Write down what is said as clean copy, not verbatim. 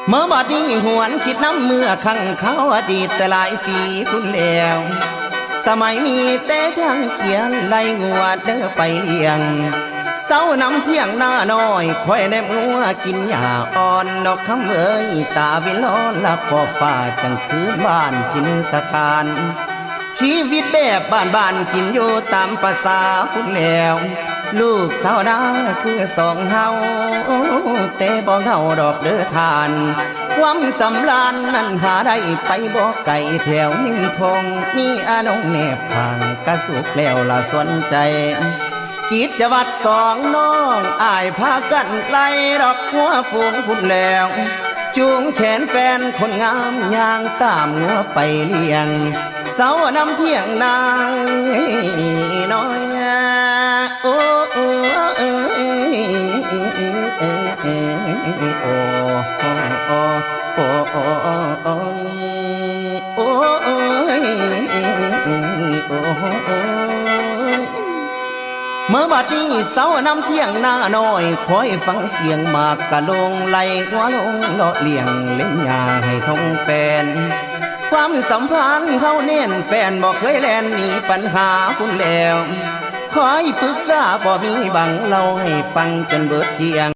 เมื่อบัดนี้หวนคิดน้ำเมื่อขังเขาอดีตแต่หลายปีพุ่นแล้วสมัยมีแต่ทางเกียนไล่งัวเด้อไปเลี้ยงเศร้าน้ำเที่ยงหน้าน้อยคอยแนบงัวกินหญ้าอ่อนดอกคำเอ้ยตาวิลอนละขอบฟ้าจังคืนบ้านกินสถานชีวิตแบบบ้านกินอยู่ตามภาษาพุ่นแล้วลูกสาวนาคือสองเฮาแต่บ่เฮาดอกเด้อทานความสำราญนั้นหาได้ไปบ่ไกลแถวนิ่งทงมีอานงแนบทางกระสุกแล้วละสนใจกิจวัตรสองน้องอายพากันไล่ดอกหัวฝูงพุ่นแล้วจูงแขนแฟนคนงามย่างตามงัวไปเลี้ยงเสาวนำเที่ยงนางน้อยโอ้โอ้โอ้โอ้โอ้โอ้โอ้โอ้โอ้โอ้เมื่อบัดนี้เสาวนำเที่ยงหน้าน้อยคอยฟังเสียงหมากกะลงไหลหัวลงเลาะเลี่ยงเล่นยาให้ทงแฟนความสัมพันธ์เขาเน้นแฟนบอกเคยแลนหนีปัญหาคุณแล้วคอยปรึกษาบ่มีบังเล่าให้ฟังจนเบิดเที่ยง